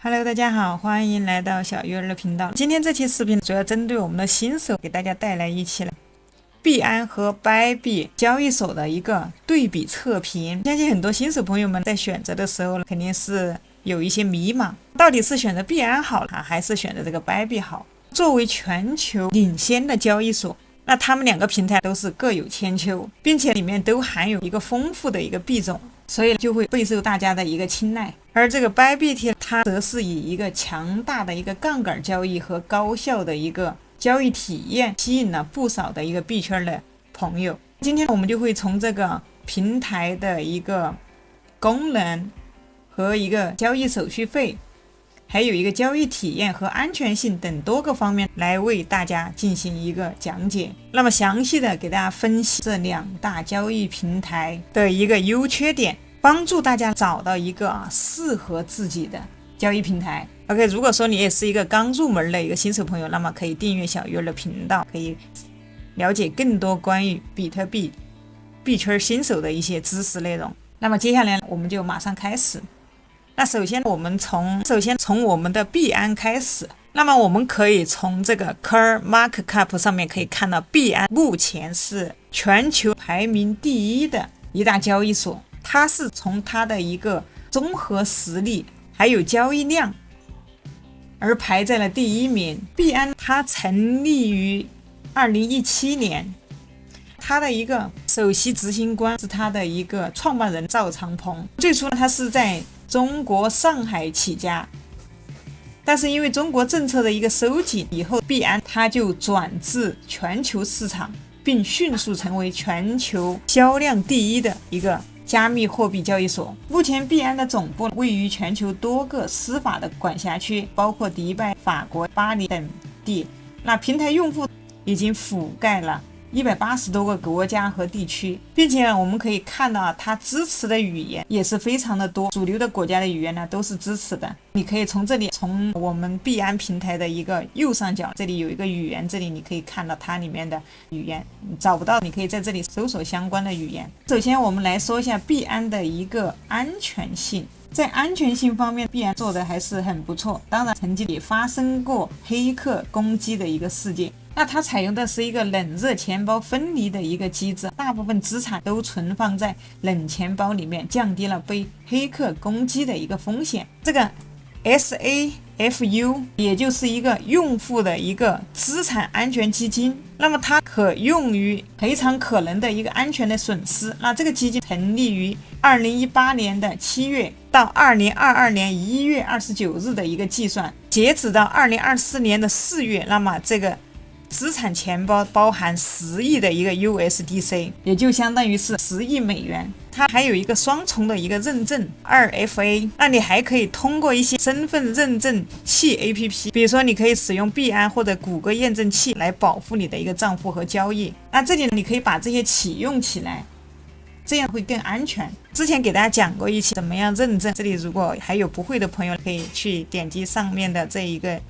Hello，大家好，欢迎来到小鱼儿的频道。今天这期视频主要针对我们的新手，给大家带来一期币安和 Bybit 交易所的一个对比测评。相信很多新手朋友们在选择的时候肯定是有一些迷茫，到底是选择币安好还是选择这个 Bybit 好？作为全球领先的交易所，那他们两个平台都是各有千秋，并且里面都含有一个丰富的一个币种，所以就会备受大家的一个青睐。而这个 Bybit 它则是以一个强大的一个杠杆交易和高效的一个交易体验，吸引了不少的一个币圈的朋友。今天我们就会从这个平台的一个功能和一个交易手续费，还有一个交易体验和安全性等多个方面来为大家进行一个讲解。那么详细的给大家分析这两大交易平台的一个优缺点，帮助大家找到一个适合自己的交易平台。OK， 如果说你也是一个刚入门的一个新手朋友，那么可以订阅小鱼儿的频道，可以了解更多关于比特币币圈新手的一些知识内容。那么接下来我们就马上开始。那首先我们从我们的币安开始。那么我们可以从这个 CoinMarketCap 上面可以看到，币安目前是全球排名第一的一大交易所。它是从它的一个综合实力还有交易量而排在了第一名。币安它成立于2017年，它的一个首席执行官是它的一个创办人赵长鹏。最初他是在中国上海起家，但是因为中国政策的一个收紧以后，币安它就转至全球市场，并迅速成为全球销量第一的一个加密货币交易所。目前币安的总部位于全球多个司法的管辖区，包括迪拜、法国、巴黎等地。那平台用户已经覆盖了180多个国家和地区，并且我们可以看到它支持的语言也是非常的多，主流的国家的语言呢都是支持的。你可以从这里，从我们币安平台的一个右上角，这里有一个语言，这里你可以看到它里面的语言，你找不到你可以在这里搜索相关的语言。首先我们来说一下币安的一个安全性。在安全性方面，币安做的还是很不错，当然曾经也发生过黑客攻击的一个事件。那它采用的是一个冷热钱包分离的一个机制，大部分资产都存放在冷钱包里面，降低了被黑客攻击的一个风险。这个 SAFU 也就是一个用户的一个资产安全基金，那么它可用于赔偿可能的一个安全的损失。那这个基金成立于2018年的7月到2022年1月29日的一个计算，截止到2024年的4月，那么这个资产钱包包含10亿的一个 USDC， 也就相当于是10亿美元。它还有一个双重的一个认证 2FA， 那你还可以通过一些身份认证器 APP， 比如说你可以使用币安或者谷歌验证器来保护你的一个账户和交易。那这里你可以把这些启用起来，这样会更安全。之前给大家讲过一期怎么样认证，这里如果还有不会的朋友，可以去点击上面的这一个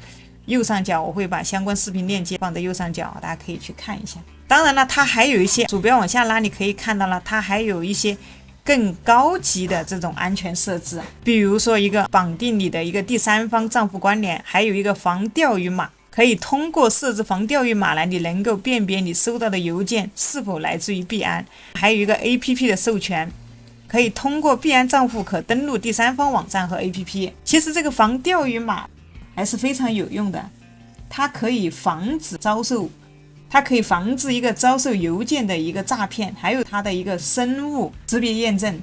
右上角，我会把相关视频链接放在右上角，大家可以去看一下。当然了，它还有一些鼠标往下拉，你可以看到了，它还有一些更高级的这种安全设置，比如说一个绑定你的一个第三方账户关联，还有一个防钓鱼码，可以通过设置防钓鱼码来，你能够辨别你收到的邮件是否来自于币安。还有一个 APP 的授权，可以通过币安账户可登录第三方网站和 APP。 其实这个防钓鱼码还是非常有用的，它可以防止一个遭受邮件的一个诈骗，还有它的一个生物识别验证，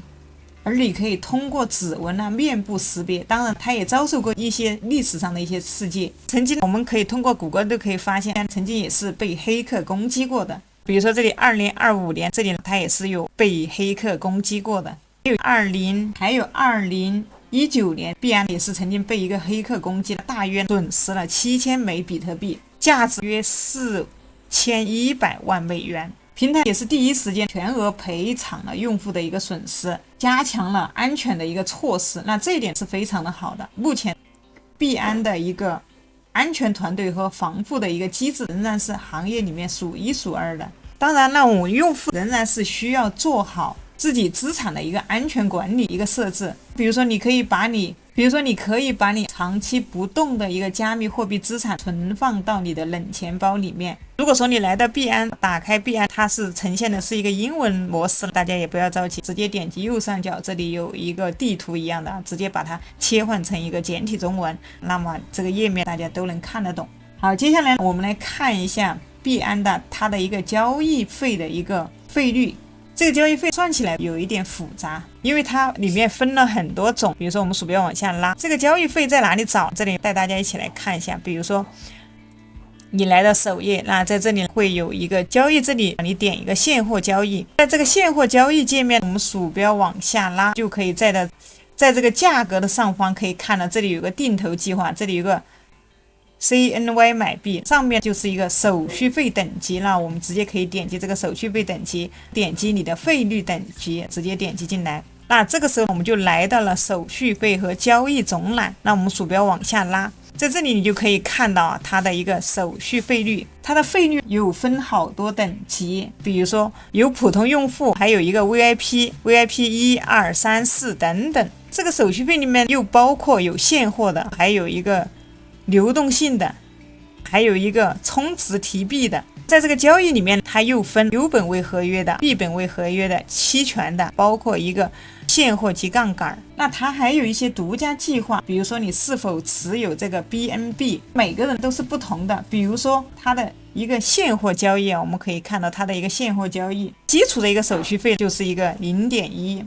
而你可以通过指纹面部识别。当然它也遭受过一些历史上的一些事件，曾经我们可以通过谷歌都可以发现，曾经也是被黑客攻击过的。比如说这里2025年，这里它也是有被黑客攻击过的。还有2019年，币安也是曾经被一个黑客攻击了，大约损失了7000枚比特币，价值约4100万美元。平台也是第一时间全额赔偿了用户的一个损失，加强了安全的一个措施。那这一点是非常的好的。目前币安的一个安全团队和防护的一个机制仍然是行业里面数一数二的。当然了，我们用户仍然是需要做好自己资产的一个安全管理一个设置。比如说你可以把你比如说，你可以把你长期不动的一个加密货币资产存放到你的冷钱包里面。如果说你来到币安，打开币安，它是呈现的是一个英文模式，大家也不要着急，直接点击右上角，这里有一个地图一样的，直接把它切换成一个简体中文，那么这个页面大家都能看得懂。好，接下来我们来看一下币安的它的一个交易费的一个费率。这个交易费算起来有一点复杂，因为它里面分了很多种。比如说我们鼠标往下拉，这个交易费在哪里找？这里带大家一起来看一下。比如说你来到首页，那在这里会有一个交易，这里你点一个现货交易，在这个现货交易界面，我们鼠标往下拉就可以在这个价格的上方可以看到，这里有个定投计划，这里有个CNY 买币，上面就是一个手续费等级，那我们直接可以点击这个手续费等级，点击你的费率等级，直接点击进来。那这个时候我们就来到了手续费和交易总览，那我们鼠标往下拉，在这里你就可以看到它的一个手续费率，它的费率有分好多等级，比如说有普通用户，还有一个 VIP 1、2、3、4等等。这个手续费里面又包括有现货的，还有一个流动性的，还有一个充值提币的。在这个交易里面，它又分有本位合约的、币本位合约的、期权的，包括一个现货及杠杆。那它还有一些独家计划，比如说你是否持有这个 BNB， 每个人都是不同的。比如说它的一个现货交易我们可以看到它的一个现货交易基础的一个手续费就是一个0.1%。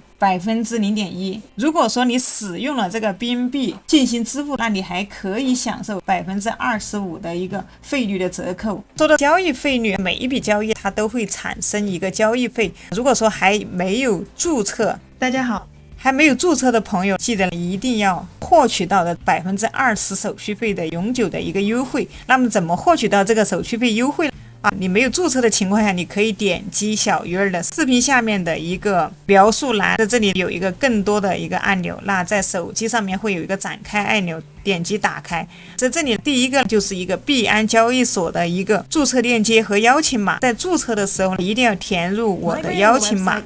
如果说你使用了这个 BNB 进行支付，那你还可以享受25%的一个费率的折扣。说到交易费率，每一笔交易它都会产生一个交易费。如果说还没有注册，大家好，还没有注册的朋友，记得一定要获取到的20%手续费的永久的一个优惠。那么怎么获取到这个手续费优惠你没有注册的情况下，你可以点击小鱼儿的视频下面的一个描述栏，在这里有一个更多的一个按钮，那在手机上面会有一个展开按钮，点击打开，在这里第一个就是一个币安交易所的一个注册链接和邀请码，在注册的时候一定要填入我的邀请码，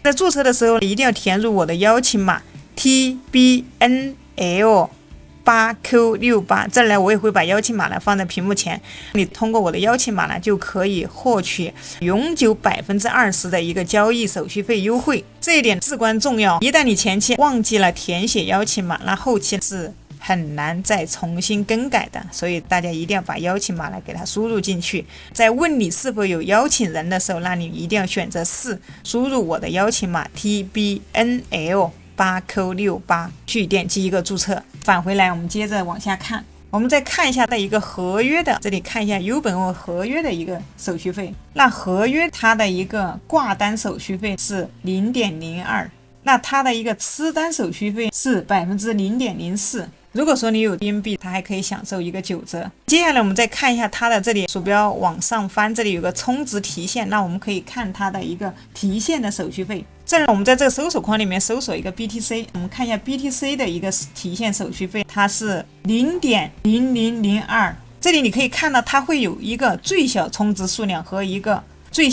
在注册的时候一定要填入我的邀请码 TBNL8Q68，这里呢我也会把邀请码呢放在屏幕前，你通过我的邀请码呢就可以获取永久20%的一个交易手续费优惠，这一点至关重要。一旦你前期忘记了填写邀请码，那后期是很难再重新更改的，所以大家一定要把邀请码来给它输入进去。在问你是否有邀请人的时候，那你一定要选择是，输入我的邀请码 TBNL8Q68，去点击一个注册。返回来我们接着往下看，我们再看一下的一个合约的，这里看一下有本位合约的一个手续费。那合约它的一个挂单手续费是0.02%，那它的一个吃单手续费是0.04%。如果说你有 BNB， 它还可以享受一个9折。接下来我们再看一下它的这里鼠标往上翻，这里有个充值提现，那我们可以看它的一个提现的手续费。这里我们在这个搜索框里面搜索一个 BTC， 我们看一下 BTC 的一个提现手续费，它是0.0002%。这里你可以看到它会有一个最小充值数量和一个最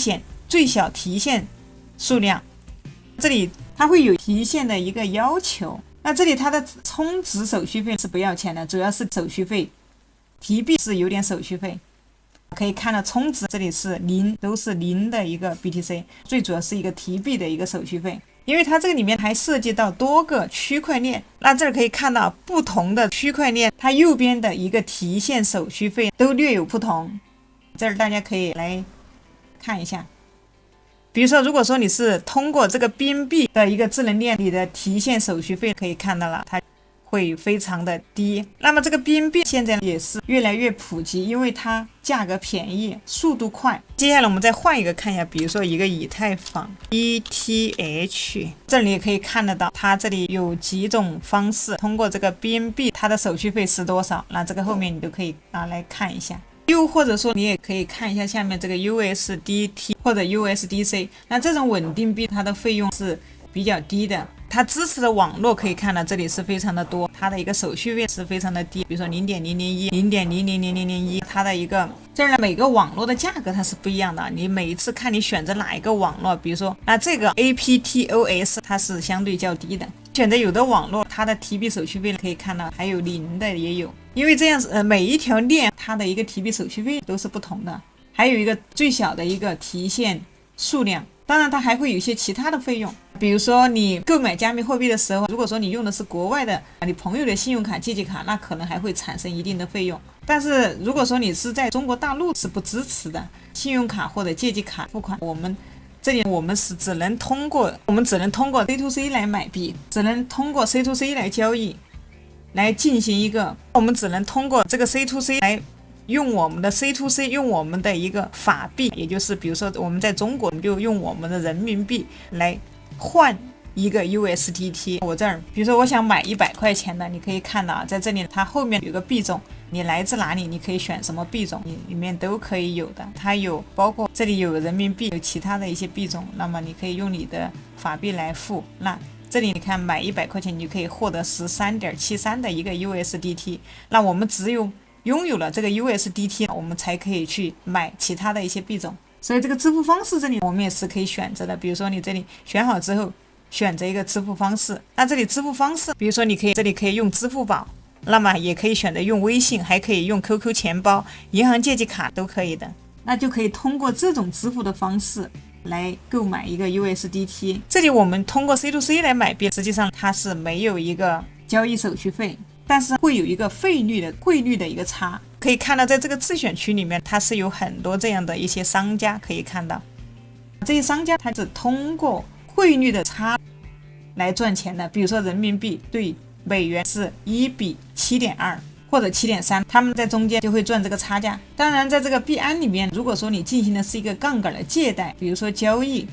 小提现数量，这里它会有提现的一个要求。那这里它的充值手续费是不要钱的，主要是手续费，提币是有点手续费。可以看到充值这里是0，都是0的一个 BTC， 最主要是一个提币的一个手续费。因为它这个里面还涉及到多个区块链，那这儿可以看到不同的区块链，它右边的一个提现手续费都略有不同，这儿大家可以来看一下。比如说，如果说你是通过这个 BNB 的一个智能链，你的提现手续费可以看到了，它会非常的低。那么这个 BNB 现在也是越来越普及，因为它价格便宜，速度快。接下来我们再换一个看一下，比如说一个以太坊 ETH， 这里也可以看得到，它这里有几种方式，通过这个 BNB 它的手续费是多少，那这个后面你都可以来看一下。又或者说你也可以看一下下面这个 USDT 或者 USDC， 那这种稳定币它的费用是比较低的，它支持的网络可以看到这里是非常的多，它的一个手续费是非常的低，比如说 0.001 0.000001， 它的一个这儿呢每个网络的价格它是不一样的，你每一次看你选择哪一个网络，比如说那这个 APTOS 它是相对较低的。选择有的网络，它的提币手续费可以看到还有零的也有，因为这样子每一条链它的一个提币手续费都是不同的，还有一个最小的一个提现数量。当然它还会有一些其他的费用，比如说你购买加密货币的时候，如果说你用的是国外的你朋友的信用卡、借记卡，那可能还会产生一定的费用。但是如果说你是在中国大陆是不支持的，信用卡或者借记卡付款，我们只能通过 C2C 来买币，只能通过 C2C 来交易，来进行一个，我们只能通过这个 C2C 来用我们的 C2C 用我们的一个法币，也就是比如说我们在中国，我们就用我们的人民币来换一个 USDT。 我这儿比如说我想买100块钱的，你可以看到在这里它后面有个币种，你来自哪里，你可以选什么币种，里面都可以有的。它有包括这里有人民币，有其他的一些币种，那么你可以用你的法币来付。那这里你看买100块钱你就可以获得 13.73 的一个 USDT。 那我们只有拥有了这个 USDT， 我们才可以去买其他的一些币种。所以这个支付方式这里我们也是可以选择的，比如说你这里选好之后选择一个支付方式，那这里支付方式比如说这里可以用支付宝，那么也可以选择用微信，还可以用 QQ 钱包、银行借记卡都可以的。那就可以通过这种支付的方式来购买一个 USDT。 这里我们通过 C2C 来买币，实际上它是没有一个交易手续费，但是会有一个汇率的一个差。可以看到在这个自选区里面，它是有很多这样的一些商家，可以看到这些商家它是通过汇率的差来赚钱的。比如说人民币对美元是1比 7.2 或者 7.3， 他们在中间就会赚这个差价。当然在这个币安里面，如果说你进行的是一个杠杆的借贷，比如说交易，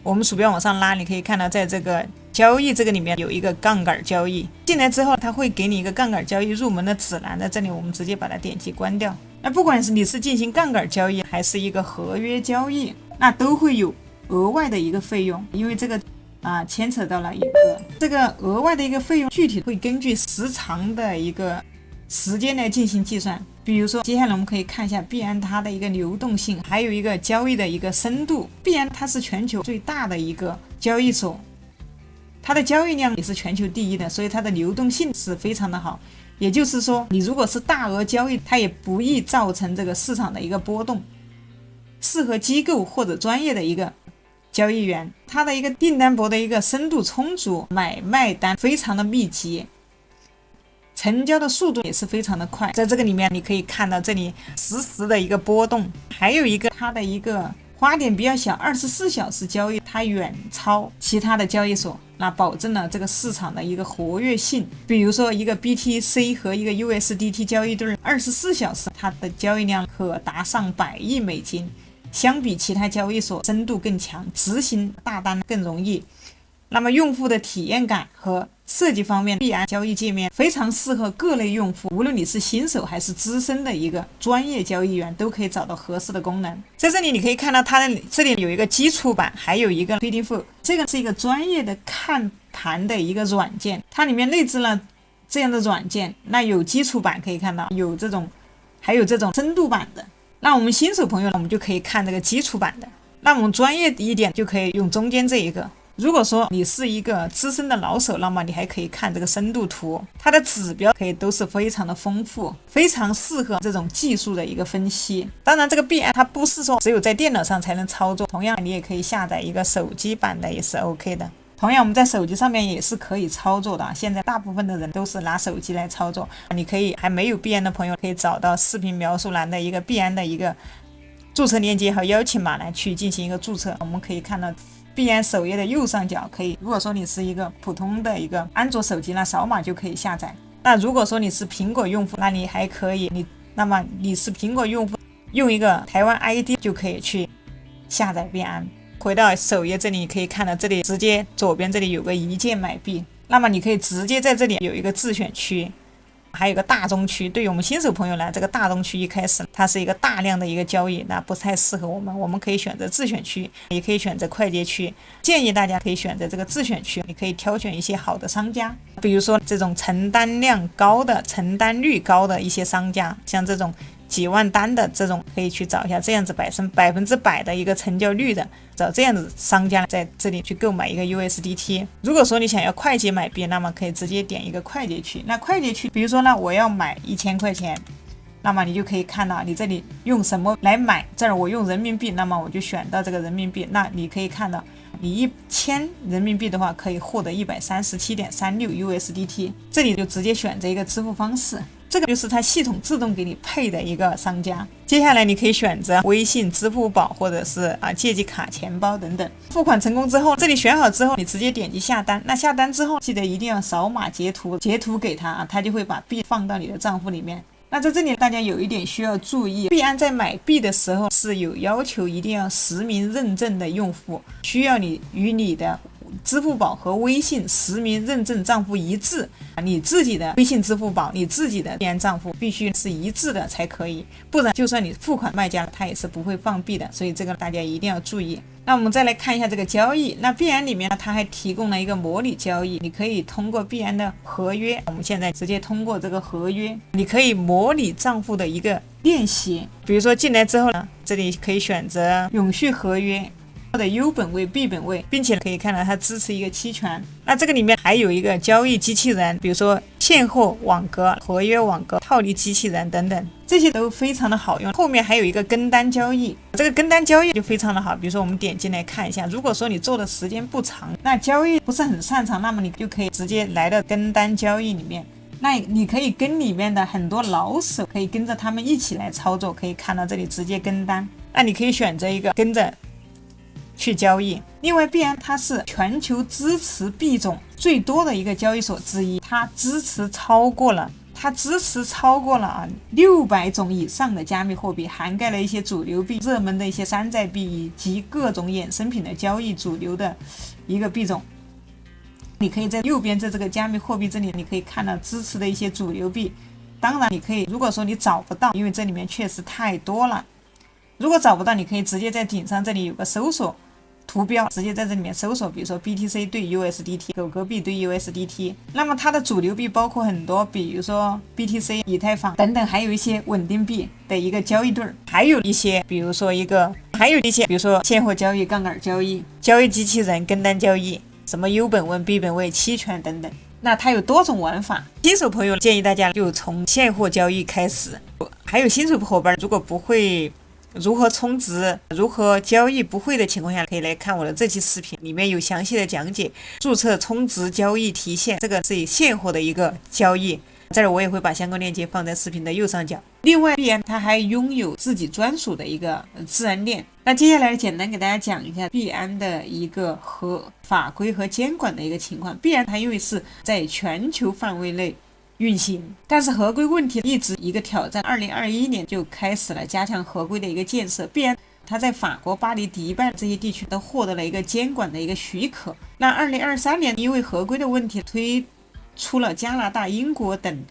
我们鼠标往上拉，你可以看到在这个交易这个里面有一个杠杆交易，进来之后它会给你一个杠杆交易入门的指南，在这里我们直接把它点击关掉。那不管是你是进行杠杆交易还是一个合约交易，那都会有额外的一个费用，因为这个牵扯到了一个这个额外的一个费用，具体会根据时长的一个时间来进行计算。比如说接下来我们可以看一下币安它的一个流动性，还有一个交易的一个深度。币安它是全球最大的一个交易所，它的交易量也是全球第一的，所以它的流动性是非常的好。也就是说你如果是大额交易，它也不易造成这个市场的一个波动，适合机构或者专业的一个交易员。它的一个订单簿的一个深度充足，买卖单非常的密集，成交的速度也是非常的快。在这个里面你可以看到这里实时的一个波动，还有一个它的一个花点比较小，24小时交易，它远超其他的交易所，那保证了这个市场的一个活跃性。比如说一个 BTC 和一个 USDT 交易对24小时它的交易量可达上100亿美金，相比其他交易所深度更强，执行大单更容易。那么用户的体验感和设计方面，币安交易界面非常适合各类用户，无论你是新手还是资深的一个专业交易员，都可以找到合适的功能。在这里你可以看到它这里有一个基础版，还有一个 Trading， 这个是一个专业的看盘的一个软件，它里面内置了这样的软件。那有基础版可以看到，还有这种深度版的。那我们新手朋友呢，我们就可以看这个基础版的。那我们专业一点就可以用中间这一个。如果说你是一个资深的老手，那么你还可以看这个深度图，它的指标可以都是非常的丰富，非常适合这种技术的一个分析。当然这个币安它不是说只有在电脑上才能操作，同样你也可以下载一个手机版的，也是 OK 的。同样我们在手机上面也是可以操作的，现在大部分的人都是拿手机来操作。你可以还没有币安的朋友可以找到视频描述栏的一个币安的一个注册链接和邀请码来去进行一个注册。我们可以看到币安首页的右上角可以，如果说你是一个普通的一个安卓手机，那扫码就可以下载。那如果说你是苹果用户，那你还可以，那么你是苹果用户，用一个台湾 ID 就可以去下载币安。回到首页这里，你可以看到这里直接左边这里有个一键买币，那么你可以直接在这里有一个自选区，还有一个大宗区。对于我们新手朋友来，这个大宗区一开始它是一个大量的一个交易，那不太适合我们。我们可以选择自选区，也可以选择快捷区。建议大家可以选择这个自选区，你可以挑选一些好的商家，比如说这种承单量高的、承单率高的一些商家，像这种几万单的这种，可以去找一下这样子100%的一个成交率的，找这样子商家在这里去购买一个 USDT。如果说你想要快捷买币，那么可以直接点一个快捷区。那快捷区，比如说呢，我要买1000块钱，那么你就可以看到你这里用什么来买，这儿我用人民币，那么我就选到这个人民币。那你可以看到，你1000人民币的话，可以获得137.36 USDT。这里就直接选择一个支付方式，这个就是它系统自动给你配的一个商家。接下来你可以选择微信、支付宝或者是借记卡、钱包等等。付款成功之后，这里选好之后，你直接点击下单。那下单之后，记得一定要扫码截图给他他就会把币放到你的账户里面。那在这里大家有一点需要注意，币安在买币的时候是有要求一定要实名认证的用户，需要你与你的支付宝和微信实名认证账户一致，你自己的微信、支付宝、你自己的币安账户必须是一致的才可以，不然就算你付款卖家他也是不会放币的，所以这个大家一定要注意。那我们再来看一下这个交易，那币安里面呢，它还提供了一个模拟交易，你可以通过币安的合约，我们现在直接通过这个合约，你可以模拟账户的一个练习。比如说进来之后呢，这里可以选择永续合约或者 U 本位、B 本位，并且可以看到它支持一个期权。那这个里面还有一个交易机器人，比如说现货网格、合约网格、套利机器人等等，这些都非常的好用。后面还有一个跟单交易，这个跟单交易就非常的好。比如说我们点进来看一下，如果说你做的时间不长，那交易不是很擅长，那么你就可以直接来到跟单交易里面。那你可以跟里面的很多老手，可以跟着他们一起来操作，可以看到这里直接跟单。那你可以选择一个跟着去交易。另外币安它是全球支持币种最多的一个交易所之一，它支持超过了600种以上的加密货币，涵盖了一些主流币、热门的一些山寨币以及各种衍生品的交易主流的一个币种。你可以在右边在这个加密货币这里，你可以看到支持的一些主流币。当然你可以，如果说你找不到，因为这里面确实太多了，如果找不到，你可以直接在顶上这里有个搜索图标，直接在这里面搜索，比如说 BTC 对 USDT、狗狗币对 USDT。那么它的主流币包括很多，比如说 BTC、以太坊等等，还有一些稳定币的一个交易对儿，还有一些比如说现货交易、杠杆交易、交易机器人、跟单交易，什么 U 本位、B 本位、期权等等。那它有多种玩法，新手朋友建议大家就从现货交易开始。还有新手伙伴如果不会如何充值、如何交易不会的情况下，可以来看我的这期视频，里面有详细的讲解注册、充值、交易、提现，这个是现货的一个交易。这儿我也会把相关链接放在视频的右上角。另外币安它还拥有自己专属的一个自然链。那接下来简单给大家讲一下币安的一个法规和监管的一个情况。币安它因为是在全球范围内运行，但是合规问题一直一个挑战。2021年就开始了加强合规的一个建设。币安它在法国、巴黎、迪拜这些地区都获得了一个监管的一个许可。那2023年因为合规的问题推出了加拿大、英国等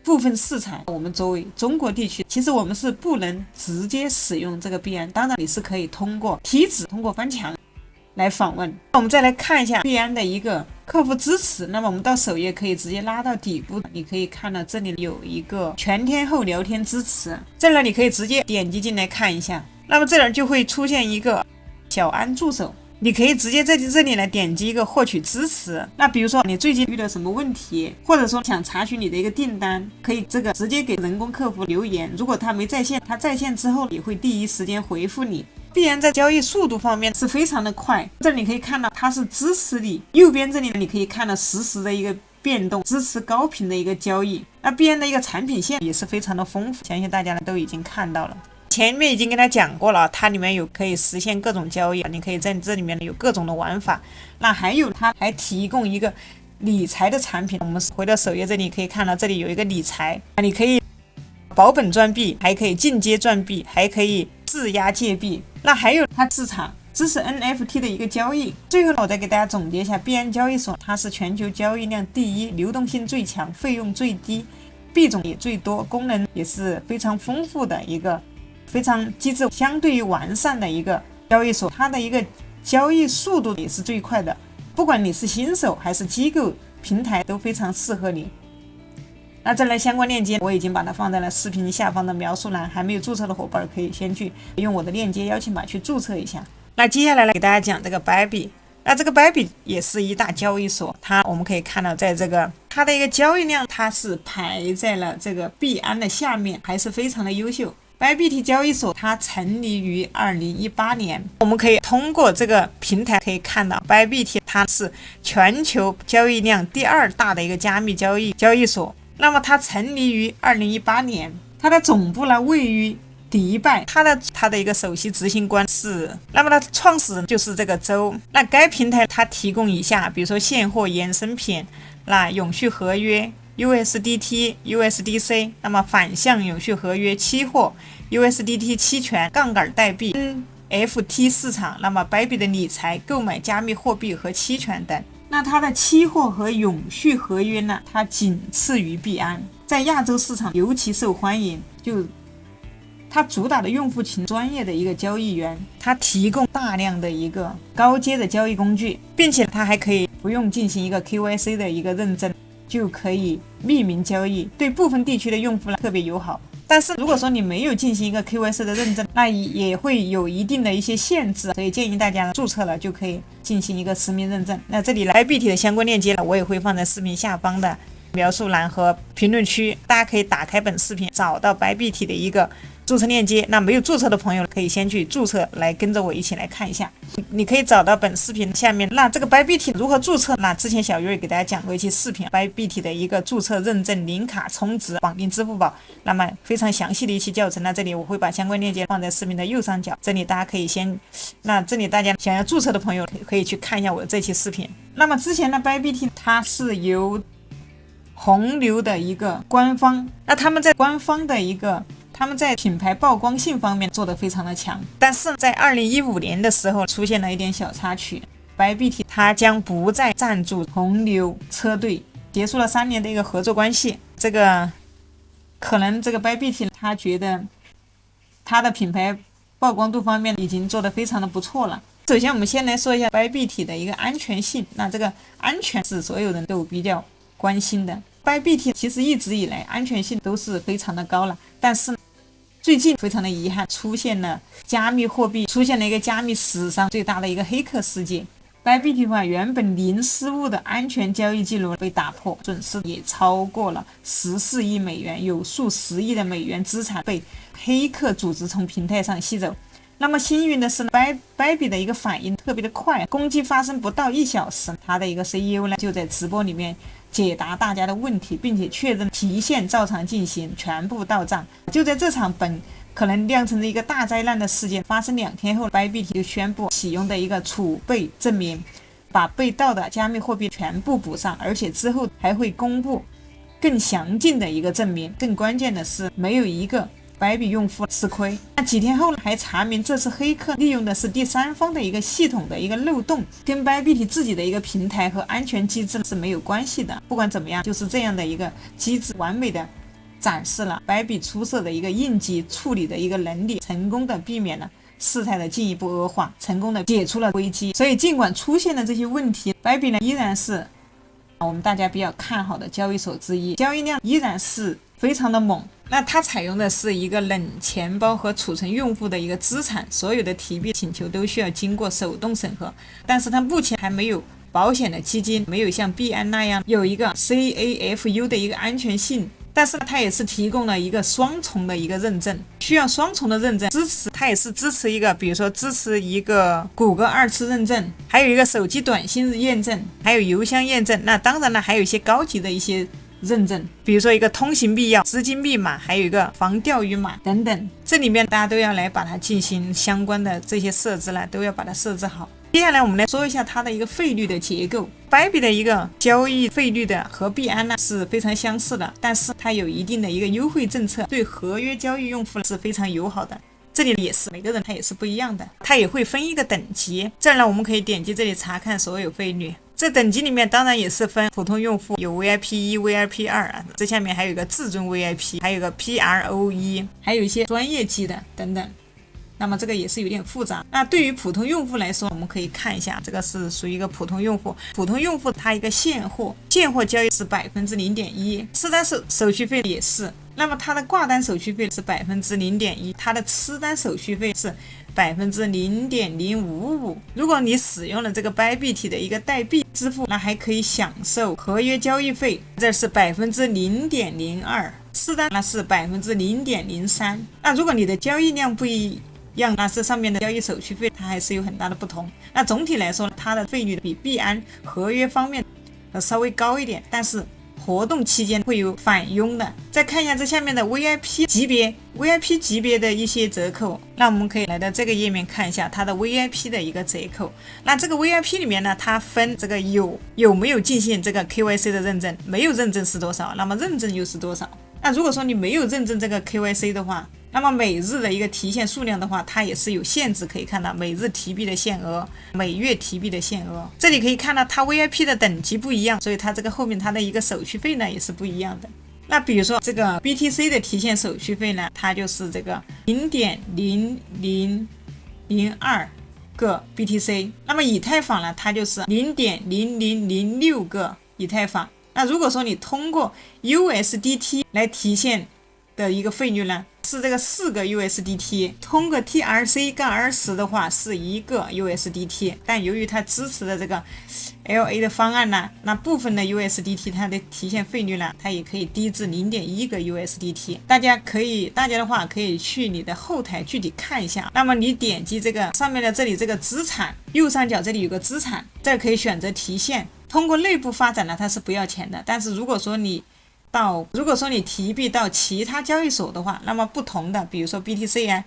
部分市场。我们作为中国地区，其实我们是不能直接使用这个币安，当然你是可以通过梯子、通过翻墙来访问。我们再来看一下币安的一个客户支持。那么我们到首页可以直接拉到底部，你可以看到这里有一个全天候聊天支持，这里你可以直接点击进来看一下。那么这里就会出现一个小安助手，你可以直接在这里来点击一个获取支持。那比如说你最近遇到什么问题，或者说想查询你的一个订单，可以这个直接给人工客服留言，如果他没在线，他在线之后也会第一时间回复你。币安在交易速度方面是非常的快，这里你可以看到它是支持你，右边这里你可以看到实时的一个变动，支持高频的一个交易。那币安的一个产品线也是非常的丰富，相信大家都已经看到了。前面已经跟大家讲过了，它里面有可以实现各种交易，你可以在这里面有各种的玩法。那还有它还提供一个理财的产品，我们回到首页这里可以看到这里有一个理财，你可以保本赚币，还可以进阶赚币，还可以质押借币。那还有它市场支持 NFT 的一个交易。最后我再给大家总结一下，币安交易所它是全球交易量第一，流动性最强，费用最低，币种也最多，功能也是非常丰富的一个非常机制相对于完善的一个交易所。它的一个交易速度也是最快的，不管你是新手还是机构，平台都非常适合你。那这类相关链接我已经把它放在了视频下方的描述栏，还没有注册的伙伴可以先去用我的链接邀请码去注册一下。那接下来给大家讲这个 Bybit。那这个 Bybit 也是一大交易所，我们可以看到，在这个它的一个交易量，它是排在了这个币安的下面，还是非常的优秀。Bybit 交易所它成立于2018年，我们可以通过这个平台可以看到 Bybit 它是全球交易量第2大的一个加密交易所。那么它成立于2018年，它的总部呢位于迪拜，它的一个首席执行官是，那么它创始人就是这个周。那该平台它提供以下，比如说现货衍生品，那永续合约 USDT、USDC， 那么反向永续合约期货 USDT 期权、杠杆代币 NFT 市场，那么 Bybit 的理财、购买加密货币和期权等。那它的期货和永续合约呢，它仅次于币安，在亚洲市场尤其受欢迎。它主打的用户群专业的一个交易员，它提供大量的一个高阶的交易工具，并且它还可以不用进行一个 KYC 的一个认证，就可以匿名交易，对部分地区的用户呢特别友好。但是如果说你没有进行一个 KYC 的认证，那也会有一定的一些限制，所以建议大家注册了就可以进行一个实名认证。那这里Bybit的相关链接呢，我也会放在视频下方的描述栏和评论区，大家可以打开本视频找到Bybit的一个注册链接。那没有注册的朋友可以先去注册，来跟着我一起来看一下。你可以找到本视频下面，那这个Bybit如何注册，那之前小鱼儿给大家讲过一期视频，Bybit的一个注册认证、零卡充值、绑定支付宝，那么非常详细的一期教程。那这里我会把相关链接放在视频的右上角，这里大家可以这里大家想要注册的朋友可以去看一下我的这期视频。那么之前的Bybit它是由红牛的一个官方，那他们在品牌曝光性方面做得非常的强，但是在2015年的时候出现了一点小插曲，Bybit它将不再赞助红牛车队，结束了3年的一个合作关系。这个可能这个Bybit他觉得他的品牌曝光度方面已经做得非常的不错了。首先我们先来说一下Bybit的一个安全性，那这个安全是所有人都比较关心的。Bybit其实一直以来安全性都是非常的高了，但是最近非常的遗憾，出现了一个加密史上最大的一个黑客事件。Bybit原本零失误的安全交易记录被打破，损失也超过了14亿美元，有数十亿的美元资产被黑客组织从平台上吸走。那么幸运的是Bybit的一个反应特别的快，攻击发生不到1小时，他的一个 CEO 呢就在直播里面解答大家的问题，并且确认提现照常进行，全部到账。就在这场可能酿成了一个大灾难的事件发生2天后，Bybit就宣布启用的一个储备证明，把被盗的加密货币全部补上，而且之后还会公布更详尽的一个证明。更关键的是，没有一个Bybit用户吃亏。那几天后还查明这次黑客利用的是第三方的一个系统的一个漏洞，跟Bybit自己的一个平台和安全机制是没有关系的。不管怎么样，就是这样的一个机制完美的展示了Bybit出色的一个应急处理的一个能力，成功的避免了事态的进一步恶化，成功的解除了危机。所以尽管出现了这些问题，Bybit呢依然是我们大家比较看好的交易所之一，交易量依然是非常的猛。那它采用的是一个冷钱包和储存用户的一个资产，所有的提币请求都需要经过手动审核，但是它目前还没有保险的基金，没有像币安那样有一个 CAFU 的一个安全性，但是它也是提供了一个双重的一个认证，需要双重的认证支持，它也是支持一个，比如说支持一个谷歌2次认证，还有一个手机短信验证，还有邮箱验证。那当然了，还有一些高级的一些认证，比如说一个通行密钥、资金密码，还有一个防钓鱼码等等。这里面大家都要来把它进行相关的这些设置了，都要把它设置好。接下来我们来说一下它的一个费率的结构。Bybit的一个交易费率的和币安呢是非常相似的，但是它有一定的一个优惠政策，对合约交易用户是非常友好的。这里也是每个人他也是不一样的，它也会分一个等级。这样呢，我们可以点击这里查看所有费率。这等级里面当然也是分普通用户，有 VIP1、VIP2 啊，这下面还有一个至尊 VIP， 还有一个 PRO1， 还有一些专业级的等等。那么这个也是有点复杂。那对于普通用户来说，我们可以看一下，这个是属于一个普通用户。普通用户它一个现货交易是0.1%，次单手续费也是。那么它的挂单手续费是0.1%，它的吃单手续费是0.055%。如果你使用了这个 Bybit 的一个代币支付，那还可以享受合约交易费，这是0.02%，次单那是0.03%。那如果你的交易量不一样，那这上面的交易手续费它还是有很大的不同。那总体来说，它的费率比币安合约方面稍微高一点，但是活动期间会有返佣的。再看一下这下面的 VIP 级别的一些折扣，那我们可以来到这个页面看一下它的 VIP 的一个折扣。那这个 VIP 里面呢，它分这个有没有进行这个 KYC 的认证，没有认证是多少，那么认证又是多少。那如果说你没有认证这个 KYC 的话，那么每日的一个提现数量的话，它也是有限制，可以看到每日提币的限额，每月提币的限额。这里可以看到它 VIP 的等级不一样，所以它这个后面它的一个手续费呢也是不一样的。那比如说这个 BTC 的提现手续费呢，它就是这个0.0002个 BTC， 那么以太坊呢，它就是0.0006个以太坊。那如果说你通过 USDT 来提现的一个费率呢，是这个4个 USDT， 通过 TRC-20 的话是1个 USDT， 但由于它支持的这个 LA 的方案呢，那部分的 USDT 它的提现费率呢，它也可以低至0.1个 USDT。大家的话可以去你的后台具体看一下。那么你点击这个上面的这里这个资产，右上角这里有个资产，这可以选择提现。通过内部发展呢，它是不要钱的，但是如果说你提币到其他交易所的话，那么不同的，比如说 BTC 啊，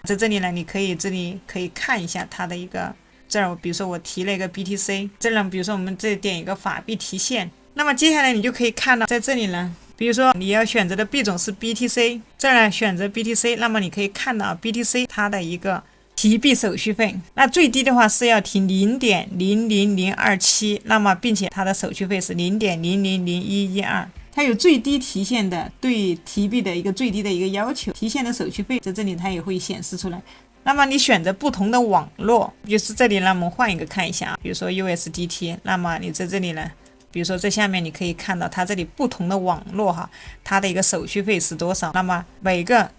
在这里呢，这里可以看一下它的一个，这儿比如说我提了一个 BTC， 这里比如说我们这里点一个法币提现，那么接下来你就可以看到在这里呢，比如说你要选择的币种是 BTC， 这儿呢选择 BTC， 那么你可以看到 BTC 它的一个提币手续费，那最低的话是要提0.00027，那么并且它的手续费是0.000112。它有最低提现的对提币的一个最低的一个要求，提现的手续费在这里它也会显示出来。那么你选择不同的网络，就是这里呢我们换一个看一下，比如说 USDT， 那么你在这里呢，比如说这下面你可以看到它这里不同的网络它的一个手续费是多少，那么每个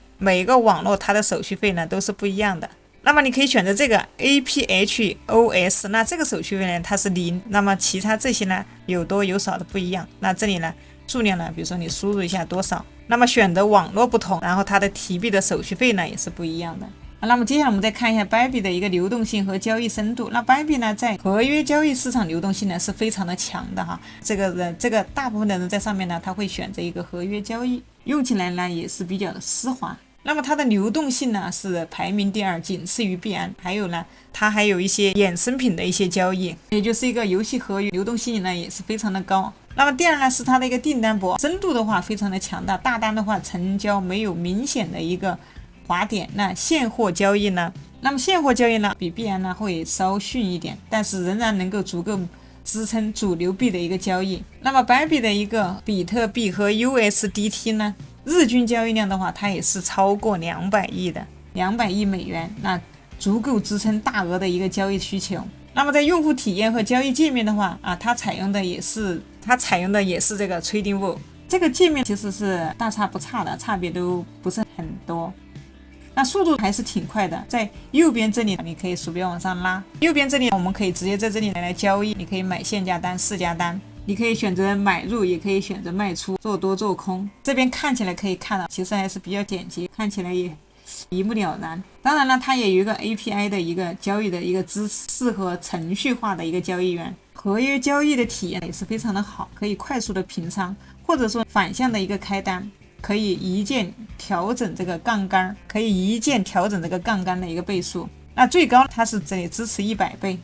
网络它的手续费呢都是不一样的。那么你可以选择这个 APHOS， 那这个手续费呢它是0，那么其他这些呢有多有少的不一样。那这里呢数量呢，比如说你输入一下多少，那么选择网络不同，然后它的提币的手续费呢也是不一样的。那么接下来我们再看一下 Bybit 的一个流动性和交易深度。那 Bybit 呢在合约交易市场流动性呢是非常的强的这个大部分的人在上面呢他会选择一个合约交易，用起来呢也是比较的丝滑。那么它的流动性呢是排名第2，仅次于币安。还有呢，它还有一些衍生品的一些交易，也就是一个游戏合约，流动性呢也是非常的高。那么第2呢是它的一个订单薄，深度的话非常的强大，大单的话成交没有明显的一个滑点。那现货交易呢，比币安呢会稍逊一点，但是仍然能够足够支撑主流币的一个交易。那么Bybit的一个比特币和 USDT 呢，日均交易量的话，它也是超过200亿的，200亿美元，那足够支撑大额的一个交易需求。那么在用户体验和交易界面的话它采用的也是这个 TradingView， 这个界面其实是大差不差的，差别都不是很多。那速度还是挺快的，在右边这里你可以鼠标往上拉，右边这里我们可以直接在这里来交易，你可以买现价单、市价单，你可以选择买入，也可以选择卖出，做多做空。这边看起来可以看到，其实还是比较简洁，看起来也一目了然。当然了，它也有一个 API 的一个交易的一个支持，适合程序化的一个交易员。合约交易的体验也是非常的好，可以快速的平仓，或者说反向的一个开单，可以一键调整这个杠杆，的一个倍数。那最高它是这里支持100倍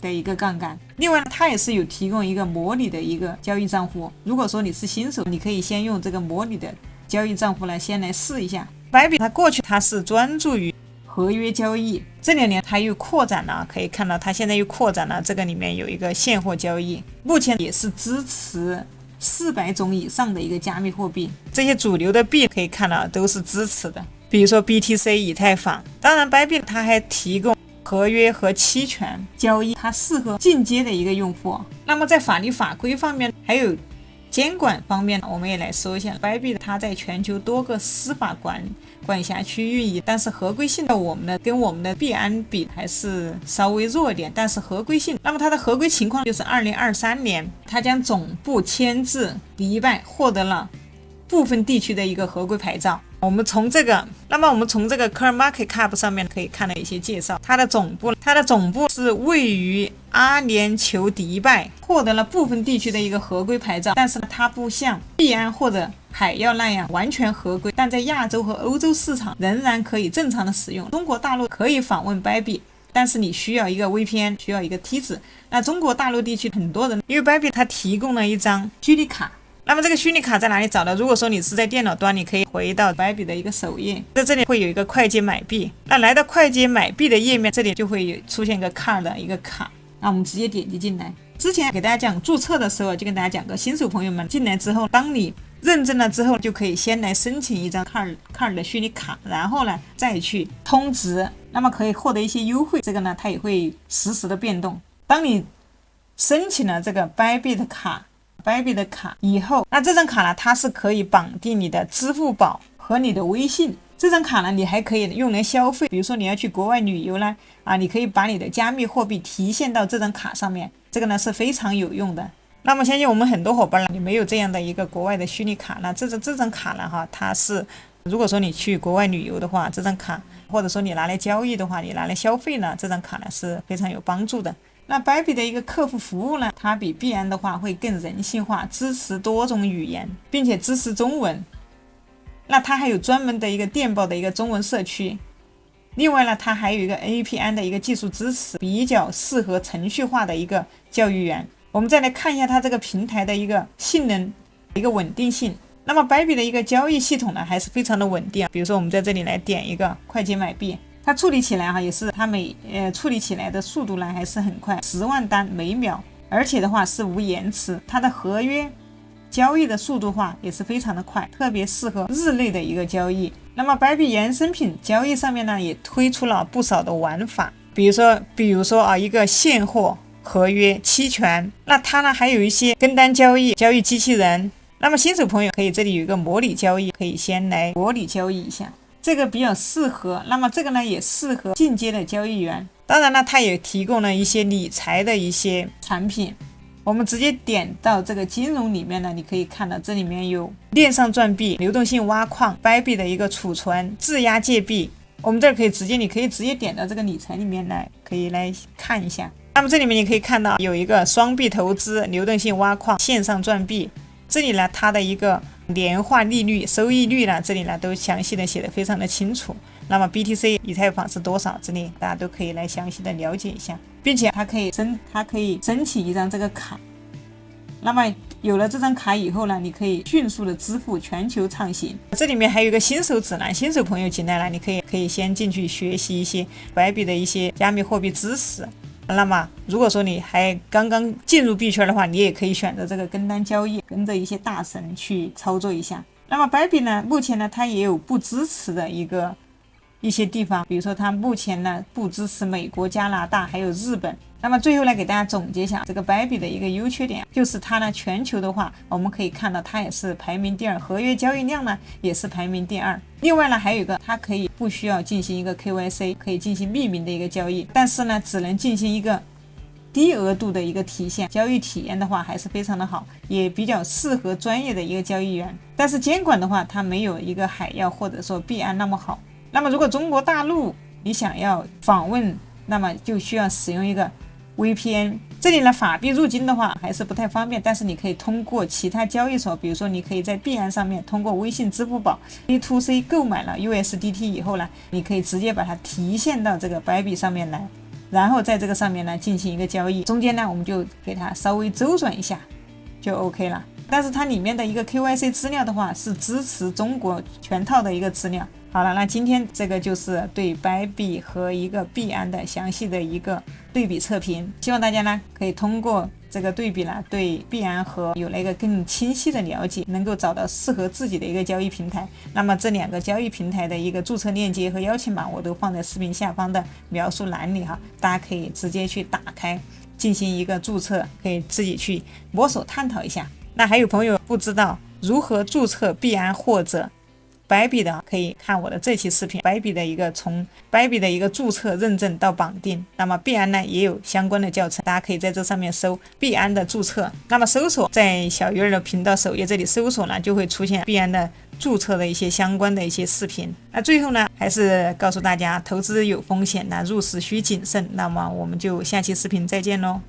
的一个杠杆。另外它也是有提供一个模拟的一个交易账户，如果说你是新手，你可以先用这个模拟的交易账户先来试一下。Bybit 它过去它是专注于合约交易，这2年它又扩展了，可以看到它现在又扩展了，这个里面有一个现货交易，目前也是支持400种以上的一个加密货币，这些主流的币可以看到都是支持的。比比如说 BTC 以太坊。当然Bybit它还提供合约和期权交易，它适合进阶的一个用户。那么在法律法规方面还有监管方面，我们也来说一下Bybit它在全球多个司法管辖区运营，但是合规性的跟我们的币安比还是稍微弱一点，但是合规性，那么它的合规情况就是2023年它将总部迁至迪拜，获得了部分地区的一个合规牌照。我们从这个 CoinMarketCap 上面可以看到一些介绍，它的总部是位于阿联酋迪拜，获得了部分地区的一个合规牌照，但是它不像币安或者海钥那样完全合规，但在亚洲和欧洲市场仍然可以正常的使用。中国大陆可以访问Bybit，但是你需要一个 VPN， 需要一个梯子。那中国大陆地区很多人，因为Bybit它提供了一张虚拟卡。那么这个虚拟卡在哪里找的？如果说你是在电脑端，你可以回到Bybit的一个首页，在这里会有一个快捷买币。那来到快捷买币的页面，这里就会出现一个 card 的一个卡，那我们直接点击进来。之前给大家讲注册的时候，就跟大家讲过，新手朋友们进来之后，当你认证了之后，就可以先来申请一张 card 的虚拟卡，然后呢再去充值，那么可以获得一些优惠。这个呢它也会实时的变动。当你申请了这个Bybit 的卡以后，那这张卡呢，它是可以绑定你的支付宝和你的微信。这张卡呢，你还可以用来消费，比如说你要去国外旅游呢，你可以把你的加密货币提现到这张卡上面，这个呢是非常有用的。那么相信我们很多伙伴呢，你没有这样的一个国外的虚拟卡，那这张卡呢它是，如果说你去国外旅游的话，这张卡或者说你拿来交易的话，你拿来消费呢，这张卡呢是非常有帮助的。那Bybit的一个客服服务呢，它比币安的话会更人性化，支持多种语言，并且支持中文。那它还有专门的一个电报的一个中文社区。另外呢，它还有一个 APN 的一个技术支持，比较适合程序化的一个交易员。我们再来看一下它这个平台的一个性能、一个稳定性。那么Bybit的一个交易系统呢，还是非常的稳定。比如说我们在这里来点一个快捷买币。它处理起来也是它处理起来的速度呢还是很快，10万单每秒，而且的话是无延迟。它的合约交易的速度也是非常的快，特别适合日内的一个交易。那么Bybit衍生品交易上面呢也推出了不少的玩法，比如说一个现货合约期权，那它呢还有一些跟单交易机器人。那么新手朋友可以这里有一个模拟交易，可以先来模拟交易一下。这个比较适合，那么这个呢也适合进阶的交易员。当然呢，它也提供了一些理财的一些产品。我们直接点到这个金融里面呢，你可以看到这里面有链上赚币、流动性挖矿、Bybit的一个储存、质押借币。我们这儿你可以直接点到这个理财里面来，可以来看一下。那么这里面你可以看到有一个双币投资、流动性挖矿、线上赚币。这里呢，它的一个年化利率、收益率呢，这里呢都详细的写的非常的清楚。那么 BTC 以太坊是多少？这里大家都可以来详细的了解一下，并且它可以申请一张这个卡。那么有了这张卡以后呢，你可以迅速的支付，全球畅行。这里面还有一个新手指南，新手朋友进来了，你可以先进去学习一些Bybit的一些加密货币知识。那么如果说你还刚刚进入币圈的话，你也可以选择这个跟单交易，跟着一些大神去操作一下。那么Bybit呢，目前呢它也有不支持的一些地方，比如说它目前呢不支持美国、加拿大还有日本。那么最后来给大家总结一下这个Bybit的一个优缺点，就是它呢全球的话，我们可以看到它也是排名第2，合约交易量呢也是排名第2。另外呢还有一个，它可以不需要进行一个 KYC， 可以进行匿名的一个交易，但是呢只能进行一个低额度的一个提现，交易体验的话还是非常的好，也比较适合专业的一个交易员。但是监管的话，它没有一个海钥或者说币安那么好。那么如果中国大陆你想要访问，那么就需要使用一个VPN。 这里呢法币入金的话还是不太方便，但是你可以通过其他交易所，比如说你可以在币安上面通过微信、支付宝 B2C 购买了 USDT 以后呢，你可以直接把它提现到这个Bybit上面来，然后在这个上面呢进行一个交易，中间呢我们就给它稍微周转一下就 OK 了。但是它里面的一个 KYC 资料的话是支持中国全套的一个资料。好了，那今天这个就是对Bybit和一个币安的详细的一个对比测评，希望大家呢可以通过这个对比呢，对币安和有了一个更清晰的了解，能够找到适合自己的一个交易平台。那么这2个交易平台的一个注册链接和邀请码我都放在视频下方的描述栏里哈，大家可以直接去打开进行一个注册，可以自己去摸索探讨一下。那还有朋友不知道如何注册币安或者白币的，可以看我的这期视频，白币的一个从白币的一个注册认证到绑定。那么币安呢也有相关的教程，大家可以在这上面搜币安的注册，那么搜索在小鱼儿的频道首页这里搜索呢，就会出现币安的注册的一些相关的一些视频。那最后呢，还是告诉大家投资有风险，那入市需谨慎。那么我们就下期视频再见喽。